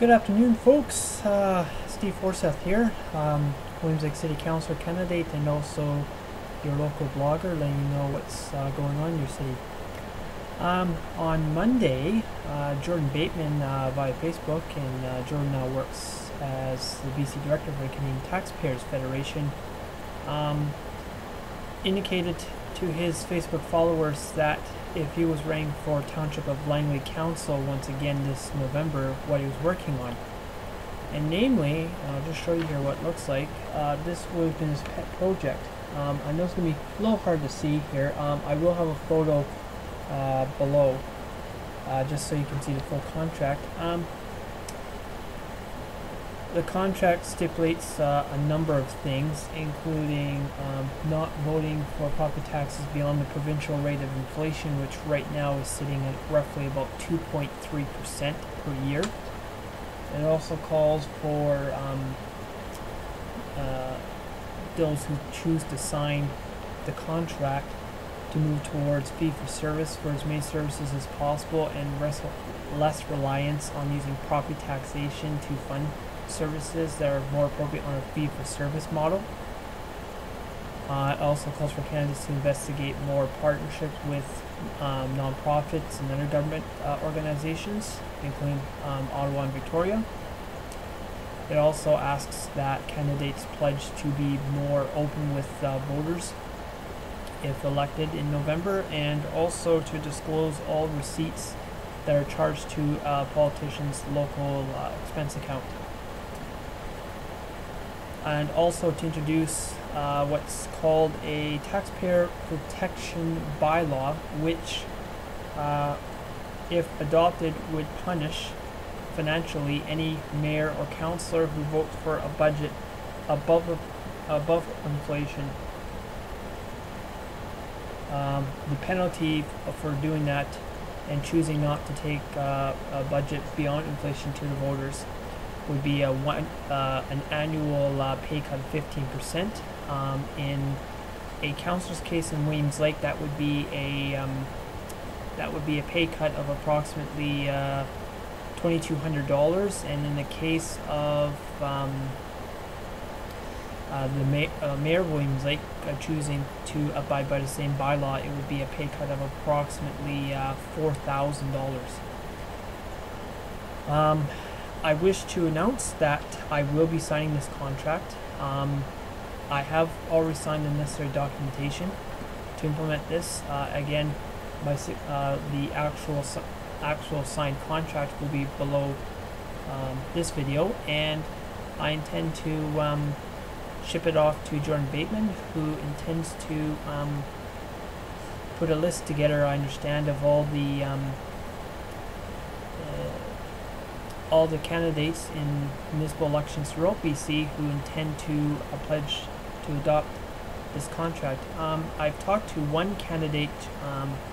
Good afternoon, folks. Steve Forseth here, Williams Lake City Councillor candidate, and also your local blogger, letting you know what's going on in your city. On Monday, Jordan Bateman via Facebook, and Jordan now works as the BC Director for the Canadian Taxpayers Federation, indicated to his Facebook followers that if he was running for Township of Langley Council once again this November, what he was working on. And namely, I'll just show you here what it looks like. This would have been his pet project. I know it's going to be a little hard to see here. I will have a photo below, just so you can see the full contract. The contract stipulates a number of things, including not voting for property taxes beyond the provincial rate of inflation, which right now is sitting at roughly about 2.3% per year. It also calls for those who choose to sign the contract to move towards fee-for-service for as many services as possible and less reliance on using property taxation to fund services that are more appropriate on a fee-for-service model. It also calls for candidates to investigate more partnerships with non-profits and other government organizations, including Ottawa and Victoria. It also asks that candidates pledge to be more open with voters if elected in November, and also to disclose all receipts that are charged to a politician's local expense account. And also to introduce what's called a taxpayer protection bylaw, which, if adopted, would punish financially any mayor or councillor who votes for a budget above inflation. The penalty for doing that and choosing not to take a budget beyond inflation to the voters would be an annual pay cut of 15%. In a councillor's case in Williams Lake, that would be a pay cut of approximately $2,200, and in the case of the mayor of Williams Lake choosing to abide by the same bylaw, it would be a pay cut of approximately $4,000. I wish to announce that I will be signing this contract. I have already signed the necessary documentation to implement this. Again, the actual signed contract will be below this video, and I intend to ship it off to Jordan Bateman, who intends to put a list together, I understand, of all the candidates in municipal elections throughout BC who intend to pledge to adopt this contract. I've talked to one candidate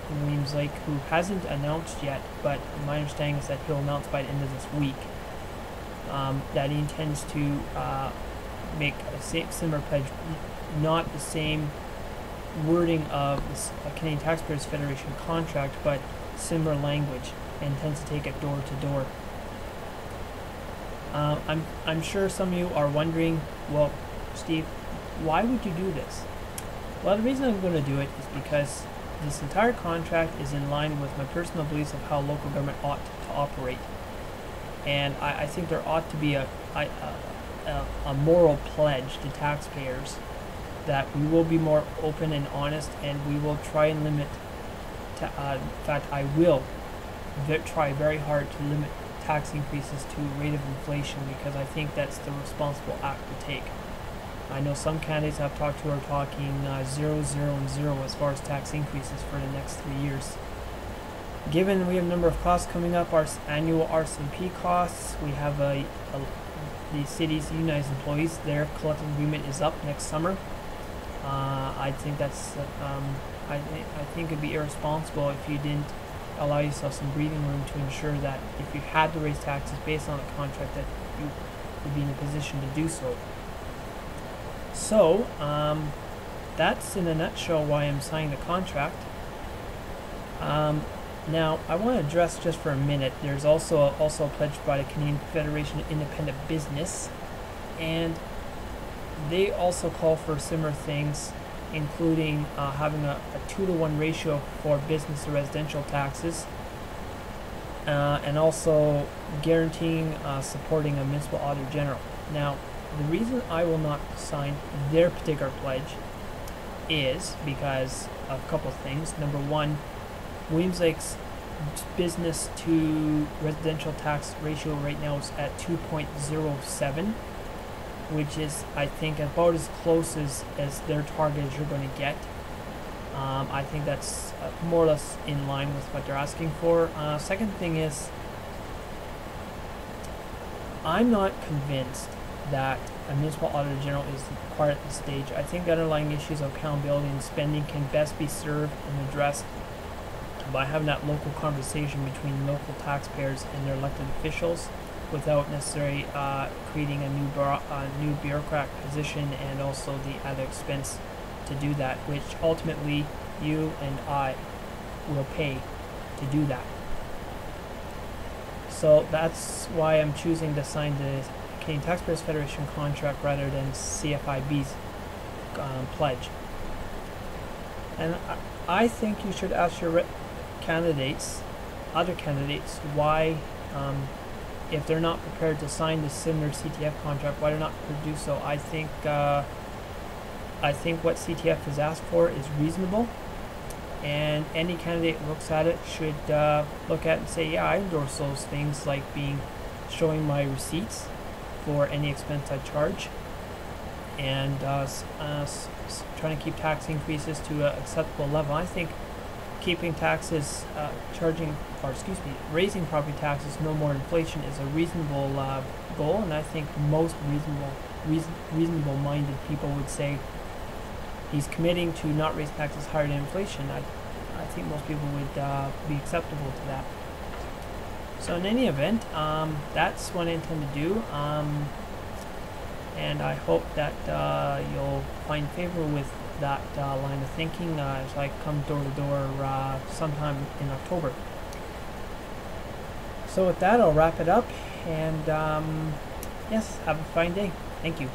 in Williams Lake who hasn't announced yet, but my understanding is that he'll announce by the end of this week that he intends to make a similar pledge, not the same wording of the Canadian Taxpayers Federation contract, but similar language, and intends to take it door to door. I'm sure some of you are wondering, well, Steve, why would you do this? Well, the reason I'm going to do it is because this entire contract is in line with my personal beliefs of how local government ought to operate. And I think there ought to be a moral pledge to taxpayers that we will be more open and honest, and we will try and limit, in fact, I will try very hard to limit tax increases to rate of inflation, because I think that's the responsible act to take. I know some candidates I've talked to are talking 0, 0, and 0 as far as tax increases for the next 3 years. Given we have a number of costs coming up, our annual RCMP costs, we have the city's unionized employees, their collective agreement is up next summer. I think that's I think it'd be irresponsible if you didn't allow yourself some breathing room to ensure that if you had to raise taxes based on a contract, that you would be in a position to do so. So that's in a nutshell why I'm signing the contract. Now, I want to address just for a minute, there's also a pledge by the Canadian Federation of Independent Business, and they also call for similar things, including having a 2-to-1 ratio for business to residential taxes, and also guaranteeing supporting a municipal auditor general. Now, the reason I will not sign their particular pledge is because of a couple of things. Number one, Williams Lake's business to residential tax ratio right now is at 2.07, which is, I think, about as close as their target as you're going to get. I think that's more or less in line with what they're asking for. Second thing is, I'm not convinced that a municipal auditor general is required at this stage. I think the underlying issues of accountability and spending can best be served and addressed by having that local conversation between local taxpayers and their elected officials, without necessarily creating a new bureaucrat position and also the added expense to do that, which ultimately you and I will pay to do that. So that's why I'm choosing to sign the Canadian Taxpayers Federation contract rather than CFIB's pledge. And I think you should ask your other candidates, why, if they're not prepared to sign the similar CTF contract, why they're not prepared to do so. I think what CTF has asked for is reasonable, and any candidate who looks at it should look at it and say, yeah, I endorse those things, like showing my receipts for any expense I charge, and trying to keep tax increases to an acceptable level. I think keeping taxes, raising property taxes no more than inflation is a reasonable goal, and I think most reasonable-minded people would say he's committing to not raise taxes higher than inflation. I think most people would be acceptable to that. So in any event, that's what I intend to do, and I hope that you'll find favor with that line of thinking as I come door to door sometime in October. So with that, I'll wrap it up, and yes, have a fine day. Thank you.